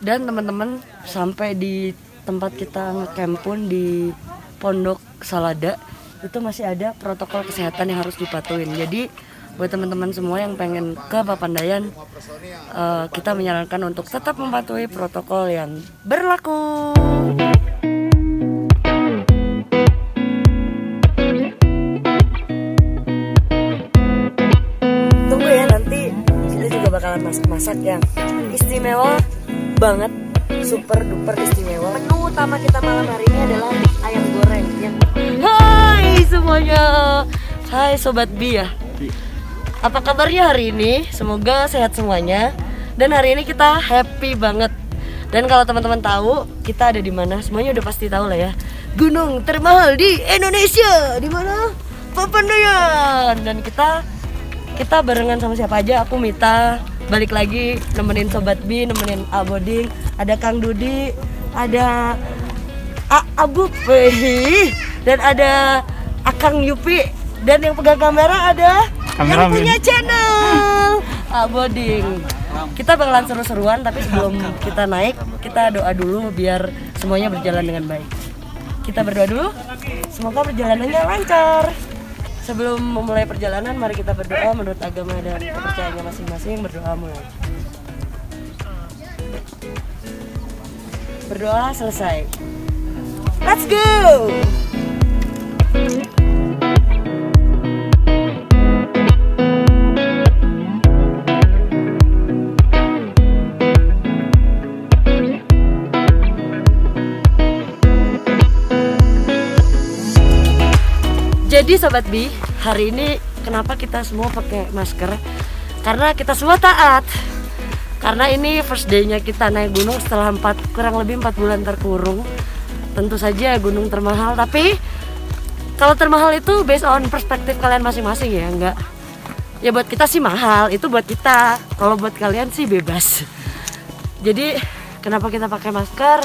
Dan teman-teman sampai di tempat kita ngecamp pun di Pondok Salada itu masih ada protokol kesehatan yang harus dipatuhin. Jadi buat teman-teman semua yang pengen ke Papandayan, kita menyarankan untuk tetap mematuhi protokol yang berlaku. Tunggu ya, nanti kita juga bakalan masak-masak yang istimewa banget, super duper istimewa. Menu utama kita malam hari ini adalah ayam goreng ya. Hai semuanya, hai Sobat Bi ya. Apa kabarnya hari ini? Semoga sehat semuanya. Dan hari ini kita happy banget. Dan kalau teman-teman tahu kita ada di mana, semuanya udah pasti tahu lah ya. Gunung termahal di Indonesia, di mana? Papandayan. Dan kita barengan sama siapa aja? Aku Mita, balik lagi nemenin Sobat Bi, nemenin Aboding, ada Kang Dudi, ada Abu Pehi, dan ada Akang Yupi, dan yang pegang kamera ada yang punya channel Aboding. Kita bakalan seru-seruan, tapi sebelum kita naik, kita doa dulu biar semuanya berjalan dengan baik. Kita berdoa dulu, semoga perjalanannya lancar. Sebelum memulai perjalanan, mari kita berdoa menurut agama dan kepercayaannya masing-masing. Berdoa mulai. Berdoa selesai. Let's go! Jadi Sobat Bi, hari ini kenapa kita semua pakai masker? Karena kita semua taat. Karena ini first day-nya kita naik gunung setelah kurang lebih 4 bulan terkurung. Tentu saja gunung termahal, tapi kalau termahal itu based on perspektif kalian masing-masing ya, enggak. Ya buat kita sih mahal, itu buat kita. Kalau buat kalian sih bebas. Jadi kenapa kita pakai masker?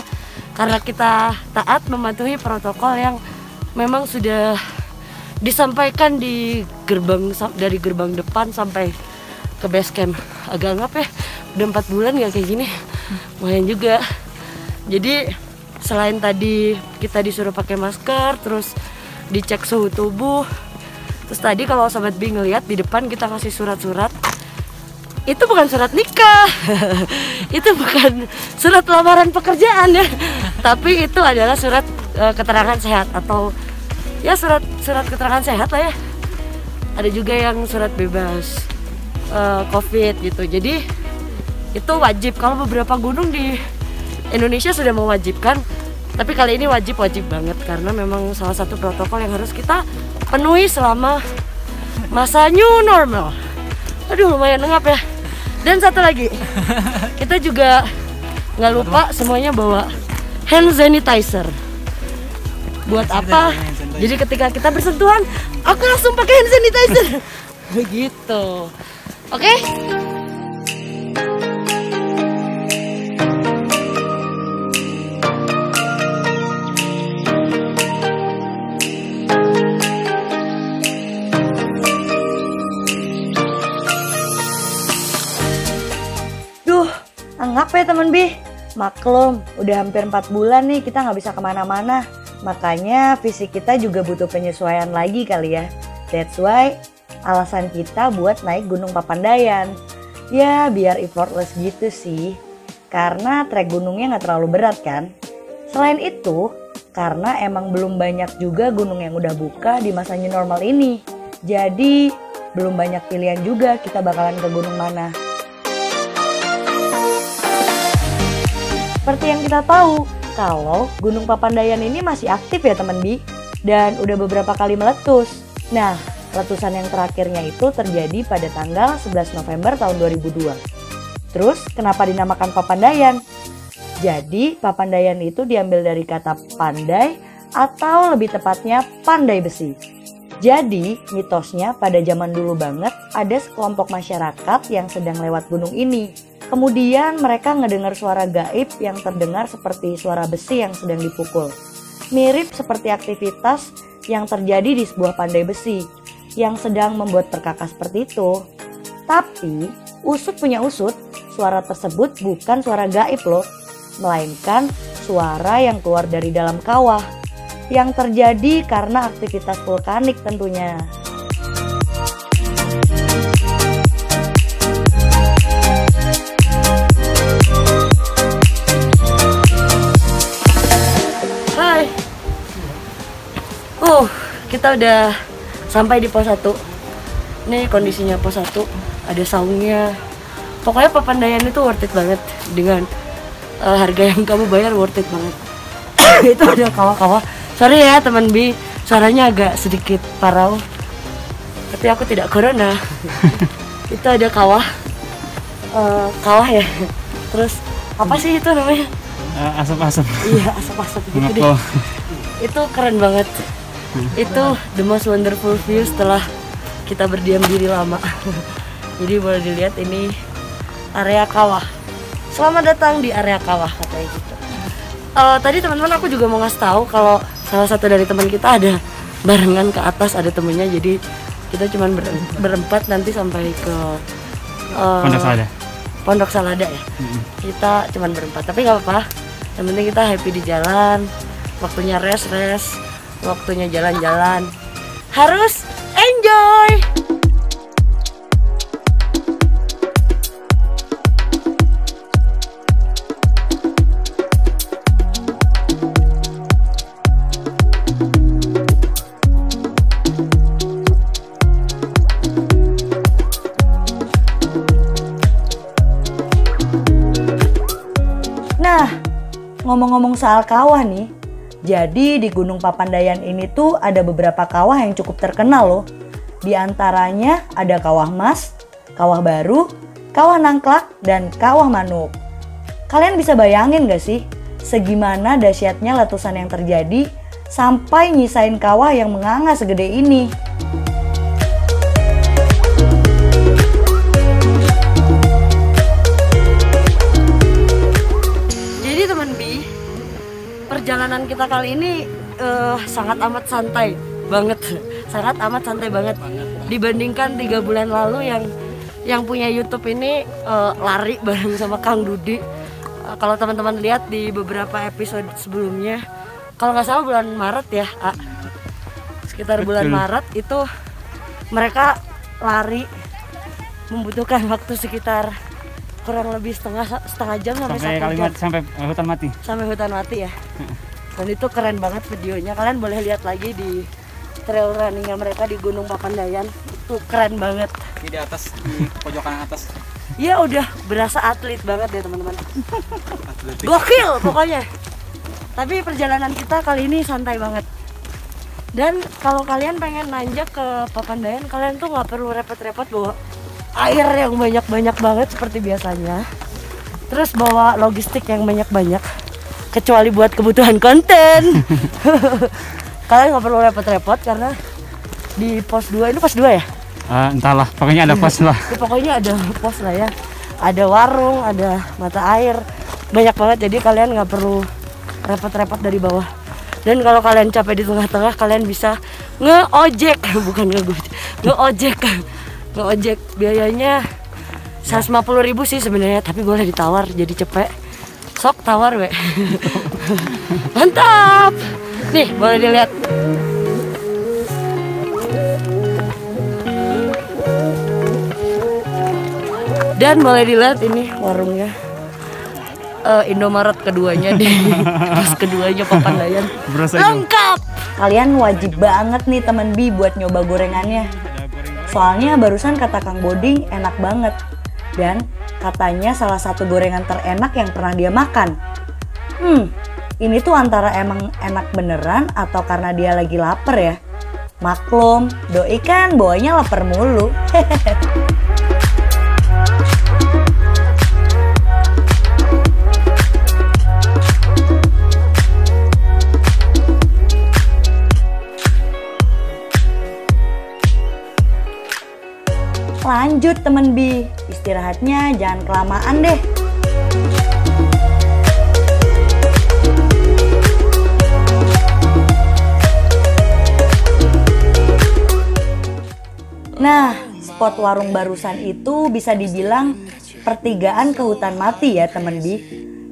Karena kita taat mematuhi protokol yang memang sudah disampaikan di dari gerbang depan sampai ke base camp. Agak ngap ya, udah 4 bulan gak kayak gini, lumayan juga. Jadi selain tadi kita disuruh pakai masker, terus dicek suhu tubuh, terus tadi kalau Sobat Bi ngeliat di depan kita ngasih surat-surat. Itu bukan surat nikah, itu bukan surat lamaran pekerjaan ya, tapi itu adalah surat keterangan sehat atau ya surat keterangan sehat lah ya. Ada juga yang surat bebas COVID gitu. Jadi itu wajib. Kalau beberapa gunung di Indonesia sudah mewajibkan, tapi kali ini wajib banget karena memang salah satu protokol yang harus kita penuhi selama masa new normal. Aduh lumayan ngap ya. Dan satu lagi, kita juga nggak lupa semuanya bawa hand sanitizer. Buat apa? Jadi ketika kita bersentuhan, aku langsung pakai hand sanitizer. Begitu. Oke? Duh, ngap ya temen Bi. Maklum, udah hampir 4 bulan nih kita nggak bisa kemana-mana. Makanya fisik kita juga butuh penyesuaian lagi kali ya. That's why alasan kita buat naik Gunung Papandayan. Ya biar effortless gitu sih. Karena trek gunungnya gak terlalu berat kan. Selain itu, karena emang belum banyak juga gunung yang udah buka di masa new normal ini. Jadi belum banyak pilihan juga kita bakalan ke gunung mana. Seperti yang kita tahu, kalau Gunung Papandayan ini masih aktif ya teman Bi, dan udah beberapa kali meletus. Nah, letusan yang terakhirnya itu terjadi pada tanggal 11 November tahun 2002. Terus, kenapa dinamakan Papandayan? Jadi, Papandayan itu diambil dari kata pandai atau lebih tepatnya pandai besi. Jadi, mitosnya pada zaman dulu banget ada sekelompok masyarakat yang sedang lewat gunung ini. Kemudian mereka ngedengar suara gaib yang terdengar seperti suara besi yang sedang dipukul. Mirip seperti aktivitas yang terjadi di sebuah pandai besi yang sedang membuat perkakas seperti itu. Tapi usut punya usut, suara tersebut bukan suara gaib loh, melainkan suara yang keluar dari dalam kawah yang terjadi karena aktivitas vulkanik tentunya. Hai. Kita udah sampai di pos 1. Ini kondisinya pos 1, ada saungnya. Pokoknya Papandayan itu worth it banget dengan harga yang kamu bayar, worth it banget. Itu ada kawah-kawah. Sorry ya teman B, suaranya agak sedikit parau. Tapi aku tidak corona. Itu ada kawah. Kawah ya. Terus apa sih itu namanya? Asap-asap. Iya, asap-asap gitu deh. Itu keren banget. Itu the most wonderful view setelah kita berdiam diri lama. Jadi boleh dilihat ini area kawah. Selamat datang di area kawah katanya gitu. Tadi teman-teman aku juga mau ngasih tahu kalau salah satu dari teman kita ada barengan ke atas, ada temennya. Jadi kita cuman berempat nanti sampai ke Pondok Salada. Pondok Salada ya. Kita cuman berempat, tapi nggak apa-apa. Yang penting kita happy di jalan. Waktunya rest, waktunya jalan-jalan. Harus enjoy. Nah, ngomong-ngomong soal kawah nih, jadi di Gunung Papandayan ini tuh ada beberapa kawah yang cukup terkenal loh. Di antaranya ada Kawah Mas, Kawah Baru, Kawah Nangklak, dan Kawah Manuk. Kalian bisa bayangin gak sih segimana dahsyatnya letusan yang terjadi sampai nyisain kawah yang menganga segede ini? Perjalanan kita kali ini sangat amat santai banget, sangat amat santai banget dibandingkan 3 bulan lalu yang punya YouTube ini lari bareng sama Kang Dudi. Kalau teman-teman lihat di beberapa episode sebelumnya, kalau nggak salah bulan Maret ya, sekitar bulan Maret itu mereka lari membutuhkan waktu sekitar kurang lebih setengah jam sampai 1 jam. Sampai hutan mati ya. Dan itu keren banget videonya. Kalian boleh lihat lagi di trail runningnya mereka di Gunung Papandayan. Itu keren banget. Di atas, di pojokan atas. Iya udah berasa atlet banget ya teman-teman. Gokil pokoknya. Tapi perjalanan kita kali ini santai banget. Dan kalau kalian pengen nanjak ke Papandayan, kalian tuh nggak perlu repot-repot bawa air yang banyak-banyak banget seperti biasanya. Terus bawa logistik yang banyak-banyak, kecuali buat kebutuhan konten. Kalian nggak perlu repot-repot karena di pos 2, ini pos 2 ya? Entahlah, pokoknya ada pos lah. Pokoknya ada pos lah ya. Ada warung, ada mata air, banyak banget. Jadi kalian nggak perlu repot-repot dari bawah. Dan kalau kalian capek di tengah-tengah, kalian bisa ngeojek, bukan ngeojek. Ngeojek biayanya 150.000 sih sebenarnya, tapi boleh ditawar jadi cepet. Sok tawar we. Mantap. Nih boleh dilihat. Dan boleh dilihat ini warungnya. Indomaret keduanya di pos keduanya Papandayan. Lengkap. Kalian wajib banget nih temen Bi buat nyoba gorengannya. Soalnya barusan kata Kang Boding enak banget. Dan katanya salah satu gorengan terenak yang pernah dia makan. Ini tuh antara emang enak beneran atau karena dia lagi lapar ya. Maklum, doi kan bawanya lapar mulu. Lanjut temen Bi, istirahatnya jangan kelamaan deh. Nah, spot warung barusan itu bisa dibilang pertigaan ke hutan mati ya temen Bi.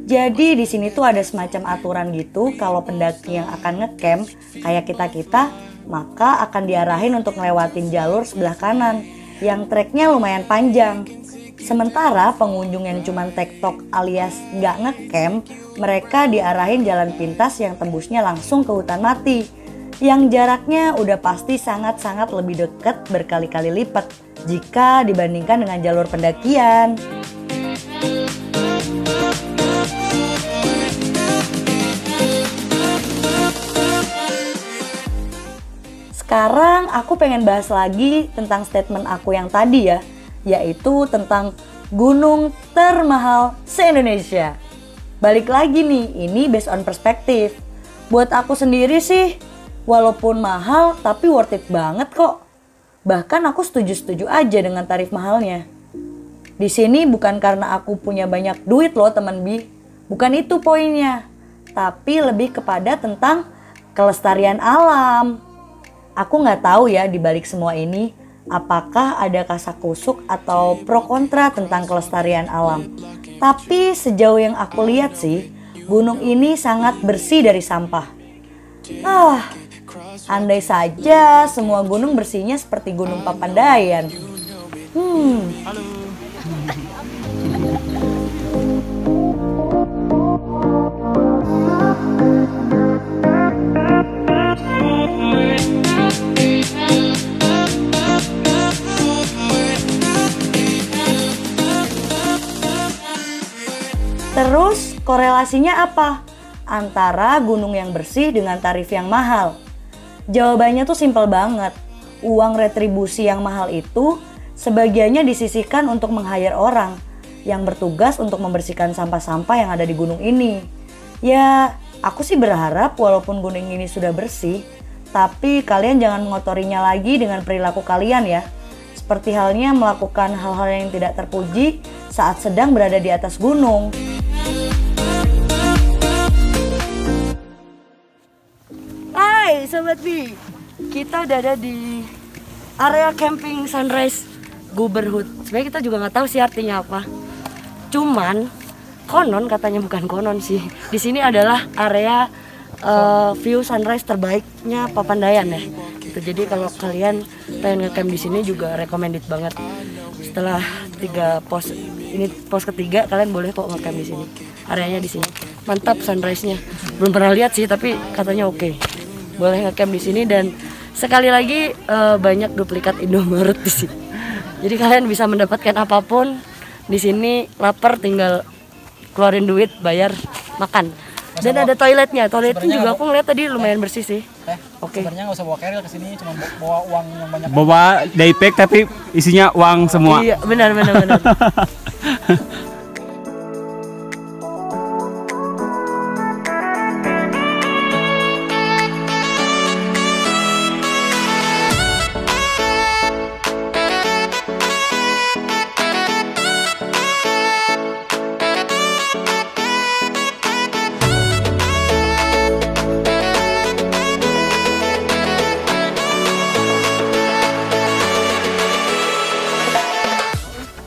Jadi di sini tuh ada semacam aturan gitu, kalau pendaki yang akan ngecamp kayak kita-kita, maka akan diarahin untuk ngelewatin jalur sebelah kanan yang treknya lumayan panjang. Sementara pengunjung yang cuma tektok alias nggak ngecamp, mereka diarahin jalan pintas yang tembusnya langsung ke hutan mati, yang jaraknya udah pasti sangat-sangat lebih dekat berkali-kali lipat jika dibandingkan dengan jalur pendakian. Sekarang aku pengen bahas lagi tentang statement aku yang tadi ya, yaitu tentang gunung termahal se-Indonesia. Balik lagi nih, ini based on perspektif. Buat aku sendiri sih, walaupun mahal tapi worth it banget kok. Bahkan aku setuju-setuju aja dengan tarif mahalnya. Di sini bukan karena aku punya banyak duit loh teman Bi, bukan itu poinnya. Tapi lebih kepada tentang kelestarian alam. Aku nggak tahu ya di balik semua ini, apakah ada kasakusuk atau pro kontra tentang kelestarian alam. Tapi sejauh yang aku lihat sih, gunung ini sangat bersih dari sampah. Andai saja semua gunung bersihnya seperti Gunung Papandayan. Terus korelasinya apa antara gunung yang bersih dengan tarif yang mahal? Jawabannya tuh simpel banget. Uang retribusi yang mahal itu sebagiannya disisihkan untuk meng-hire orang yang bertugas untuk membersihkan sampah-sampah yang ada di gunung ini. Ya, aku sih berharap walaupun gunung ini sudah bersih, tapi kalian jangan mengotorinya lagi dengan perilaku kalian ya. Seperti halnya melakukan hal-hal yang tidak terpuji saat sedang berada di atas gunung. Hai Sobat Bi, kita udah ada di area camping Sunrise Guberhood. Sebenarnya kita juga nggak tahu sih artinya apa. Cuman konon, katanya bukan konon sih, di sini adalah area view sunrise terbaiknya Papandayan ya. Gitu. Jadi kalau kalian pengen ngecamp di sini juga recommended banget. Setelah 3 pos, ini pos ketiga, kalian boleh kok ngecamp di sini. Areanya di sini mantap sunrise-nya. Belum pernah lihat sih, tapi katanya oke. Boleh ngecamp di sini dan sekali lagi banyak duplikat Indomaret di sini. Jadi kalian bisa mendapatkan apapun di sini. Lapar tinggal keluarin duit, bayar, makan. Dan ada toiletnya juga aku ngeliat tadi lumayan bersih sih. Oke. Sebenarnya nggak usah bawa carrier ke sini, cuma bawa uang yang banyak. Bawa daypack tapi isinya uang semua. Iya, benar.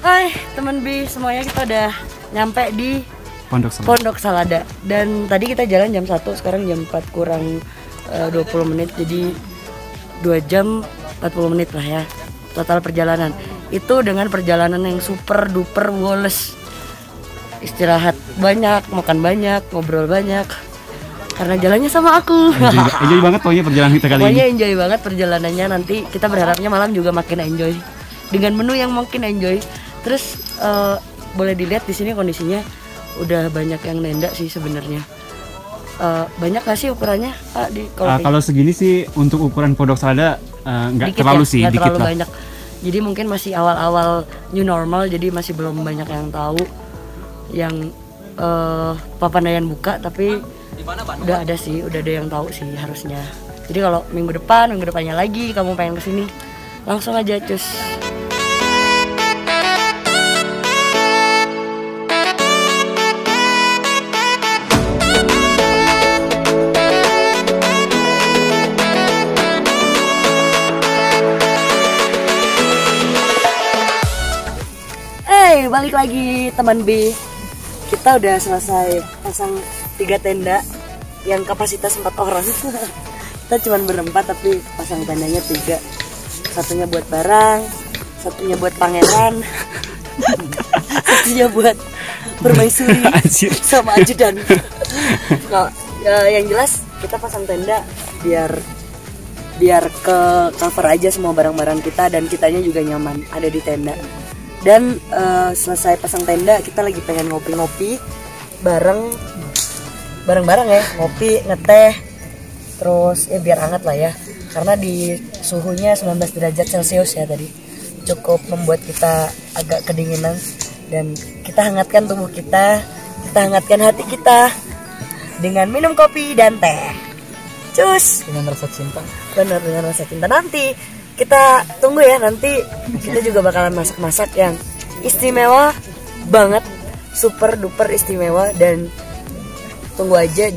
Hai teman Bi, semuanya kita udah nyampe di Pondok Salada. Dan tadi kita jalan jam 1, sekarang jam 4 kurang 20 menit. Jadi 2 jam 40 menit lah ya total perjalanan. Itu dengan perjalanan yang super duper woles. Istirahat banyak, makan banyak, ngobrol banyak. Karena jalannya sama aku. Enjoy banget pokoknya perjalanan kita kali ini. Pokoknya enjoy banget perjalanannya. Nanti kita berharapnya malam juga makin enjoy. Dengan menu yang makin enjoy. Terus boleh dilihat di sini kondisinya udah banyak yang nenda sih sebenarnya. Banyak nggak sih ukurannya Pak? Kalau segini sih untuk ukuran Pondok Salada nggak terlalu ya? sih, Nggak dikit terlalu lah. banyak. Jadi mungkin masih awal-awal new normal, jadi masih belum banyak yang tahu yang Papandayan buka, tapi udah ada sih, udah ada yang tahu sih harusnya. Jadi kalau minggu depannya lagi kamu pengen kesini, langsung aja cus. Balik lagi teman B. kita udah selesai pasang 3 tenda yang kapasitas 4 orang. Kita cuma berempat tapi pasang tendanya 3. Satunya buat barang, satunya buat pangeran, satunya buat permaisuri sama ajudan. Nah, yang jelas kita pasang tenda biar ke cover aja semua barang-barang kita dan kitanya juga nyaman ada di tenda. Dan selesai pasang tenda kita lagi pengen ngopi-ngopi bareng-bareng ya, ngopi, ngeteh, terus ya biar hangat lah ya, karena di suhunya 19 derajat Celcius ya tadi cukup membuat kita agak kedinginan, dan kita hangatkan tubuh kita hangatkan hati kita dengan minum kopi dan teh. Cus, dengan rasa cinta. bener, dengan rasa cinta. Nanti kita tunggu ya, nanti kita juga bakalan masak-masak yang istimewa banget, super duper istimewa, dan tunggu aja,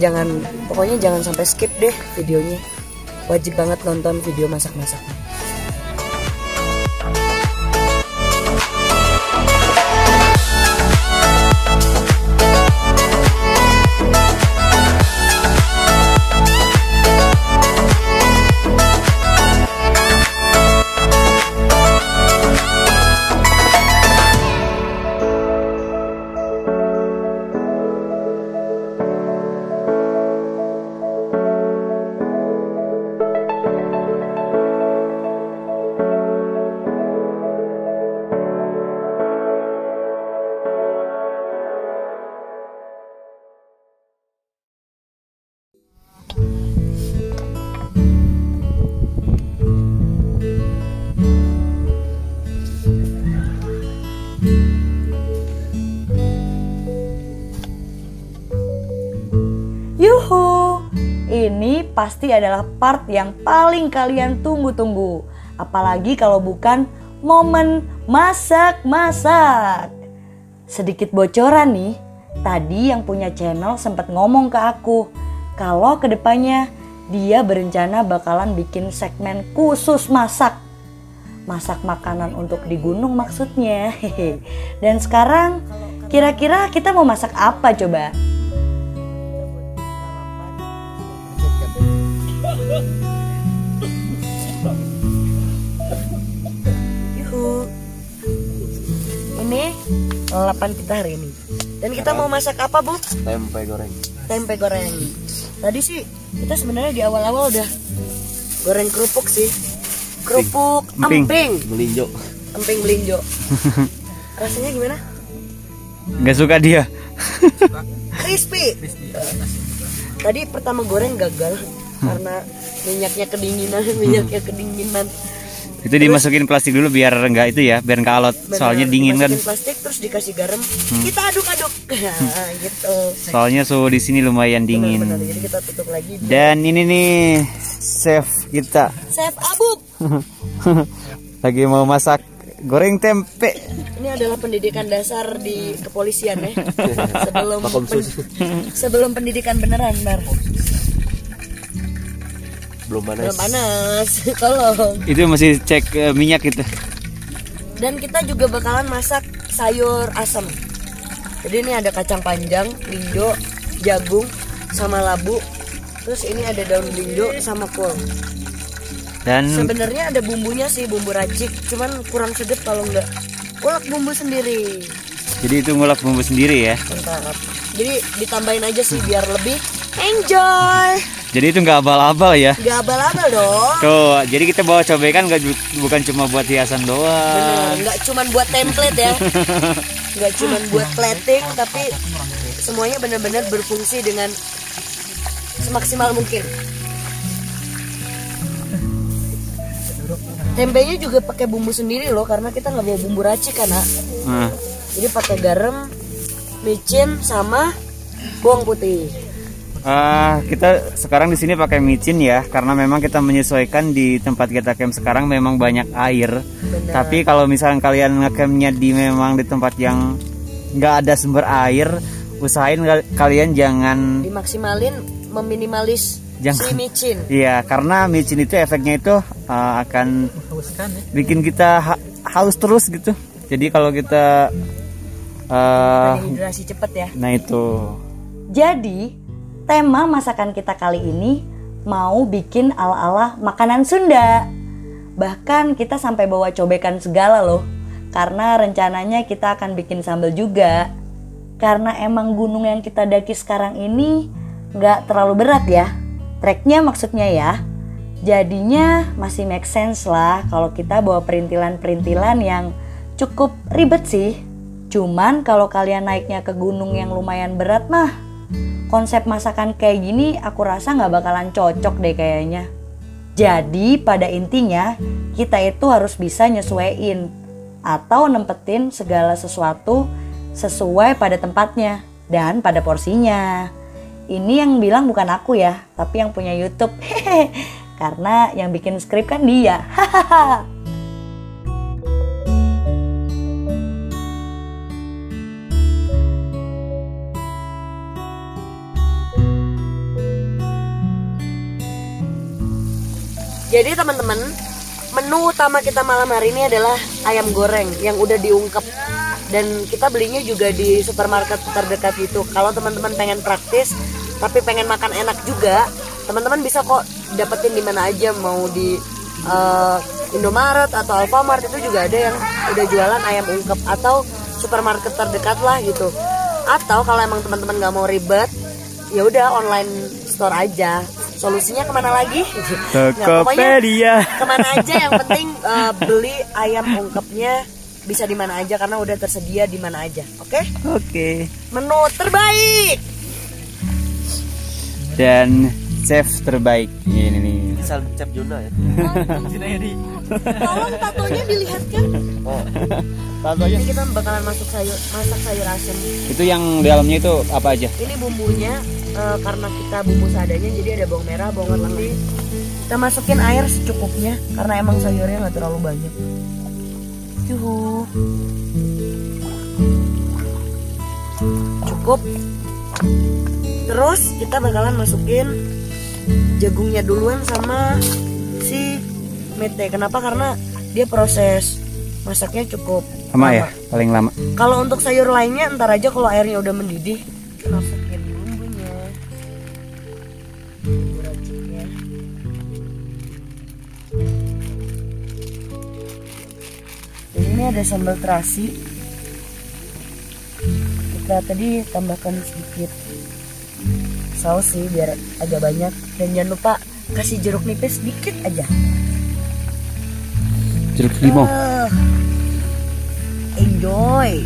pokoknya jangan sampai skip deh videonya. Wajib banget nonton video masak-masaknya. Yuhu, ini pasti adalah part yang paling kalian tunggu-tunggu. Apalagi kalau bukan momen masak-masak. Sedikit bocoran nih, tadi yang punya channel sempat ngomong ke aku kalau kedepannya dia berencana bakalan bikin segmen khusus masak. Masak makanan untuk di gunung maksudnya. Dan sekarang kira-kira kita mau masak apa coba? Yuhu. Ini lalapan kita hari ini. Dan kita mau masak apa, Bu? Tempe goreng. Tempe goreng. Tadi sih kita sebenarnya di awal-awal udah goreng kerupuk sih. Kerupuk emping. Melinjo. Emping melinjo. Rasanya gimana? Gak suka dia. Crispy. Tadi pertama goreng gagal karena minyaknya kedinginan. Itu dimasukin plastik dulu biar enggak itu ya, biar enggak alot. Soalnya dingin kan. Dimasukin plastik terus dikasih garam. Kita aduk-aduk. Gitu. Soalnya suhu di sini lumayan dingin. Benar, jadi kita tutup lagi. Dan ini nih chef kita. Chef Abub. Lagi mau masak goreng tempe. Ini adalah pendidikan dasar di kepolisian ya. Sebelum pendidikan beneran, Bar. Belum Belum panas. panas. Tolong. Itu masih cek minyak gitu. Dan kita juga bakalan masak sayur asam. Jadi ini ada kacang panjang, linjo, jagung, sama labu. Terus ini ada daun linjo sama kol. Dan Sebenarnya ada bumbunya sih, bumbu racik. Cuman kurang sedap kalau nggak ulek bumbu sendiri. jadi itu ngulek bumbu sendiri ya. Mantap. Jadi ditambahin aja sih biar lebih enjoy. Jadi itu nggak abal-abal ya. Gak abal-abal dong. Tuh, jadi kita bawa cobekan bukan cuma buat hiasan Bener, doang. nggak cuman buat template ya. Nggak cuman buat plating, tapi semuanya benar-benar berfungsi dengan semaksimal mungkin. Tempenya juga pakai bumbu sendiri loh, karena kita nggak bawa bumbu racik kan, Nak. Nah, Jadi pakai garam, micin, sama bawang putih. kita sekarang di sini pakai micin ya, karena memang kita menyesuaikan di tempat kita camp sekarang memang banyak air. Benar. Tapi kalau misalnya kalian ngecampnya memang di tempat yang nggak ada sumber air, usahain kalian jangan Dimaksimalin, meminimalis si micin. Iya, karena micin itu efeknya itu akan Hauskan ya. bikin kita haus terus gitu. Jadi kalau kita Dehidrasi cepet ya. Nah itu. Jadi tema masakan kita kali ini mau bikin ala-ala makanan Sunda. Bahkan kita sampai bawa cobekan segala loh. Karena rencananya kita akan bikin sambal juga. Karena emang gunung yang kita daki sekarang ini gak terlalu berat ya. Treknya maksudnya ya. Jadinya masih make sense lah kalau kita bawa perintilan-perintilan yang cukup ribet sih. Cuman kalau kalian naiknya ke gunung yang lumayan berat mah, konsep masakan kayak gini aku rasa gak bakalan cocok deh kayaknya. Jadi pada intinya kita itu harus bisa nyesuaiin atau nempetin segala sesuatu sesuai pada tempatnya dan pada porsinya. Ini yang bilang bukan aku ya, tapi yang punya YouTube. Karena yang bikin skrip kan dia. Jadi teman-teman, menu utama kita malam hari ini adalah ayam goreng yang udah diungkep. Dan kita belinya juga di supermarket terdekat gitu. Kalau teman-teman pengen praktis tapi pengen makan enak juga, teman-teman bisa kok dapetin di mana aja, mau di Indomaret atau Alfamart itu juga ada yang udah jualan ayam ungkep, atau supermarket terdekat lah gitu. Atau kalau emang teman-teman nggak mau ribet, ya udah online store aja. Solusinya kemana lagi? Tokopedia. Kemana aja, yang penting beli ayam ungkepnya bisa di mana aja karena udah tersedia di mana aja. Oke? Oke. Menu terbaik Dan chef terbaik ini nih. Misal Chef Juna ya. Tolong tatonya dilihatkan. Tatonya. Ini kita bakalan masak sayur asem. Itu yang di dalamnya itu apa aja? Ini bumbunya karena kita bumbu seadanya, jadi ada bawang merah, bawang putih. Kita masukin air secukupnya karena emang sayurnya nggak terlalu banyak. Cukup. Terus kita bakalan masukin jagungnya duluan sama si mete. Kenapa? Karena dia proses masaknya cukup Lama ya? Paling lama. Kalau untuk sayur lainnya ntar aja kalau airnya udah mendidih, masukin bumbunya, bumbu raciknya. Dan ini ada sambal terasi. Kita tadi tambahkan sedikit saus sih biar agak banyak, dan jangan lupa kasih jeruk nipis dikit aja. Jeruk limau. Enjoy.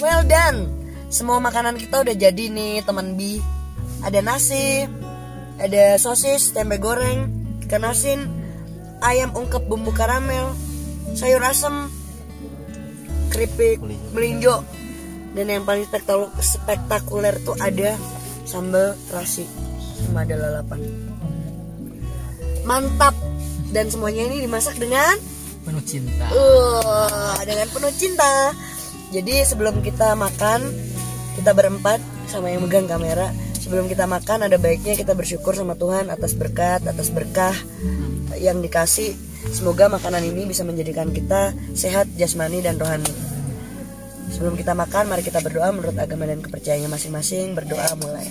Well done. Semua makanan kita udah jadi nih teman Bi. Ada nasi, ada sosis, tempe goreng, ikan asin, ayam ungkep bumbu karamel, sayur asem, keripik, melinjo, dan yang paling spektakuler tuh ada sambal terasi sama ada lalapan. Mantap. Dan semuanya ini dimasak dengan penuh cinta. Dengan penuh cinta. Jadi sebelum kita makan, kita berempat sama yang megang kamera, sebelum kita makan ada baiknya kita bersyukur sama Tuhan atas berkat, atas berkah yang dikasih. Semoga makanan ini bisa menjadikan kita sehat jasmani dan rohani. Sebelum kita makan, mari kita berdoa menurut agama dan kepercayaannya masing-masing. Berdoa mulai.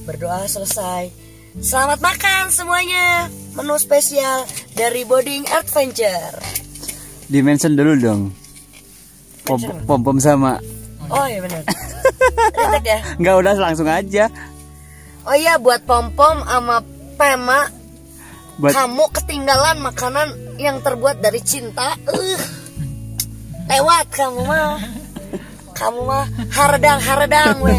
Berdoa selesai. Selamat makan semuanya. Menu spesial dari Boding Adventure. Dimension dulu dong. Pom-pom sama. Oh iya benar. Retek ya? Enggak, udah langsung aja. Oh iya, buat pom-pom sama Pema, kamu ketinggalan makanan yang terbuat dari cinta. Lewat kamu mah. Kamu mah haredang we.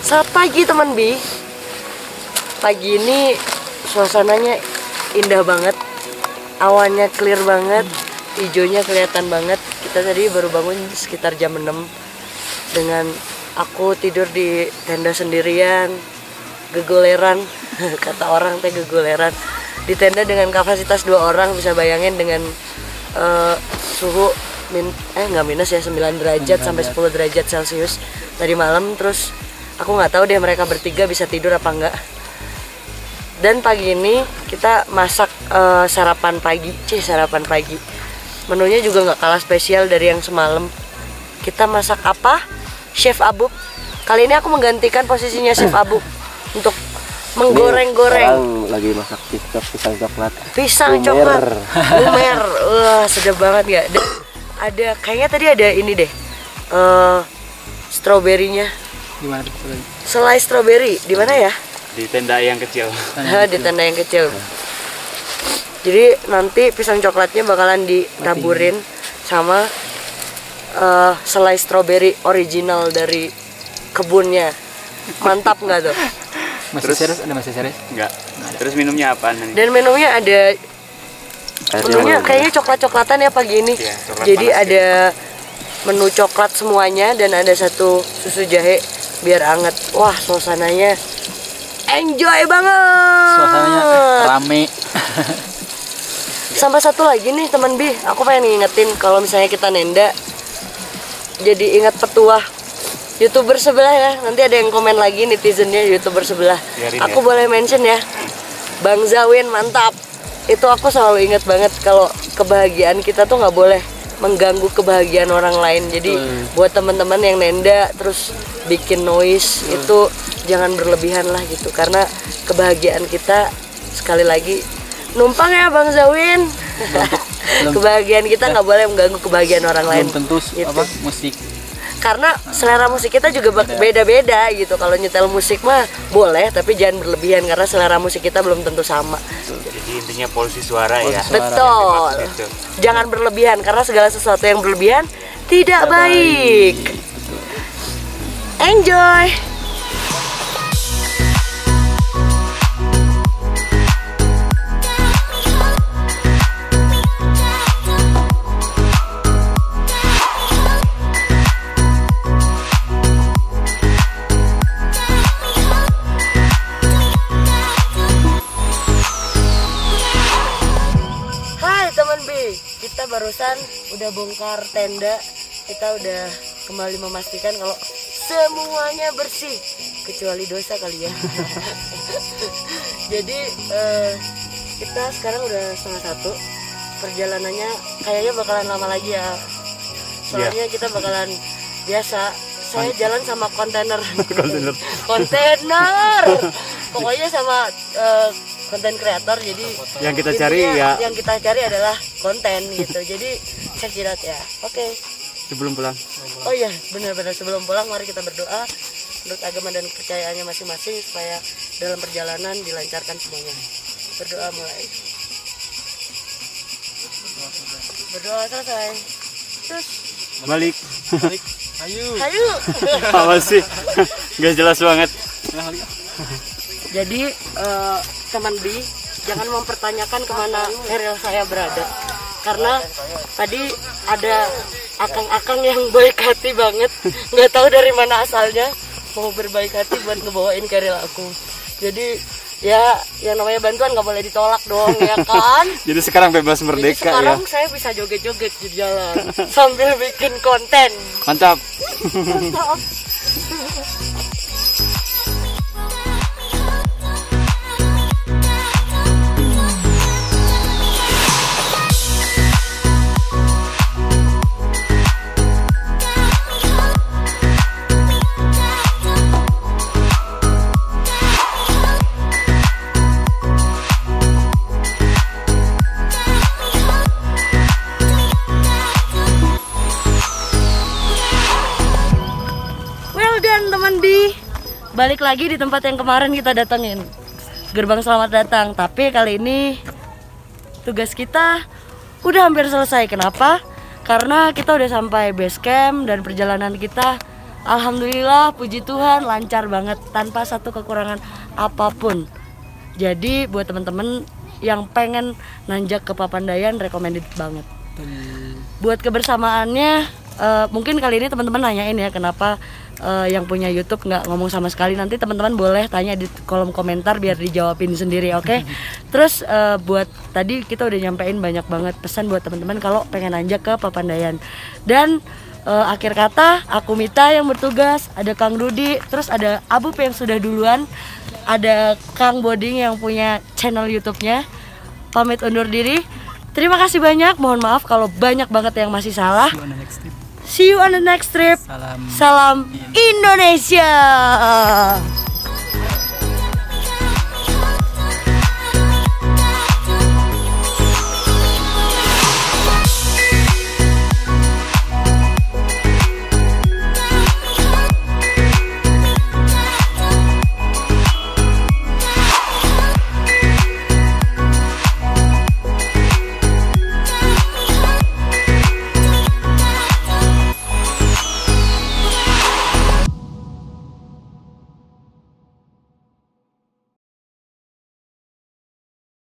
Selamat pagi teman Bi. Pagi ini suasananya indah banget, awannya clear banget, hijaunya kelihatan banget. Kita tadi baru bangun sekitar jam 6 dengan aku tidur di tenda sendirian, gegoleran kata orang teh gegoleran di tenda dengan kapasitas 2 orang. Bisa bayangin dengan suhu nggak minus ya, 9 derajat sampai 10 derajat Celcius tadi malam. Terus aku nggak tahu deh mereka bertiga bisa tidur apa enggak. Dan pagi ini kita masak sarapan pagi. Sarapan pagi. Menunya juga nggak kalah spesial dari yang semalam. Kita masak apa? Chef Abub. Kali ini aku menggantikan posisinya Chef Abub untuk menggoreng-goreng. Sekarang lagi masak pisang coklat. Pisang coklat. Lumer. Wah, sedap banget ya. Dan ada kayaknya tadi ada ini deh. Stroberinya. Di mana? Selai stroberi di mana ya? Di tenda yang kecil. Di tenda yang kecil. Jadi nanti pisang coklatnya bakalan ditaburin sama selai stroberi original dari kebunnya. Mantap nggak tuh? Masih serius? Ada masih serius? Enggak. Terus minumnya apaan nanti? Dan menunya ada menunya kayaknya coklat-coklatan ya pagi ini. Iya, coklat jadi panas ada menu coklat semuanya dan ada satu susu jahe biar anget. Wah, suasananya enjoy banget. Suasananya rame. Sama satu lagi nih teman Bi, aku pengen ngingetin kalau misalnya kita nenda jadi ingat petuah YouTuber sebelah ya. Nanti ada yang komen lagi netizennya YouTuber sebelah. Biarin Aku ya. boleh mention ya. Bang Zawin mantap. Itu aku selalu ingat banget kalau kebahagiaan kita tuh nggak boleh mengganggu kebahagiaan orang lain. Jadi buat teman-teman yang nenda terus bikin noise itu jangan berlebihan lah gitu, karena kebahagiaan kita sekali lagi numpang ya Bang Zawin. Kebahagiaan kita nggak boleh mengganggu kebahagiaan orang lain. Belum tentu gitu. apa musik. Karena selera musik kita juga beda-beda gitu. Kalau nyetel musik mah boleh, tapi jangan berlebihan karena selera musik kita belum tentu sama. Jadi intinya polusi suara ya. Betul. Gitu. Jangan berlebihan karena segala sesuatu yang berlebihan tidak baik. Enjoy. Kita barusan udah bongkar tenda, kita udah kembali memastikan kalau semuanya bersih kecuali dosa kali ya. Jadi kita sekarang udah 1:30. Perjalanannya kayaknya bakalan lama lagi ya. Soalnya kita bakalan biasa. Saya jalan sama kontainer. Kontainer. Pokoknya sama konten kreator, jadi yang kita cari ya, yang kita cari adalah konten gitu. Jadi check it out ya. Oke. Sebelum pulang. Oh iya, benar-benar sebelum pulang mari kita berdoa menurut agama dan kepercayaannya masing-masing supaya dalam perjalanan dilancarkan semuanya. Berdoa mulai. Berdoa selesai. Terus Balik. Ayo. Apa sih? Gak jelas banget. Jadi teman B jangan mempertanyakan kemana Heril saya berada, karena tadi ada akang-akang yang baik hati banget, nggak tahu dari mana asalnya mau berbaik hati buat ngebawain Heril aku. Jadi ya yang namanya bantuan nggak boleh ditolak dong ya kan. Jadi sekarang bebas Jadi merdeka sekarang ya. saya bisa joget-joget di jalan sambil bikin konten. Mantap. balik lagi di tempat yang kemarin kita datengin, gerbang selamat datang. Tapi kali ini tugas kita udah hampir selesai. Kenapa? Karena kita udah sampai base camp dan perjalanan kita alhamdulillah puji Tuhan lancar banget tanpa satu kekurangan apapun. Jadi buat teman-teman yang pengen nanjak ke Papandayan recommended banget. Buat kebersamaannya mungkin kali ini teman-teman nanyain ya kenapa yang punya YouTube nggak ngomong sama sekali. Nanti teman-teman boleh tanya di kolom komentar biar dijawabin sendiri, oke? Terus buat tadi kita udah nyampein banyak banget pesan buat teman-teman kalau pengen nanjak ke Papandayan. Dan akhir kata aku Mita yang bertugas, ada Kang Rudi, terus ada Abub yang sudah duluan, ada Kang Boding yang punya channel YouTube-nya. Pamit undur diri. Terima kasih banyak, mohon maaf kalau banyak banget yang masih salah. See you on the next trip. Salam Indonesia.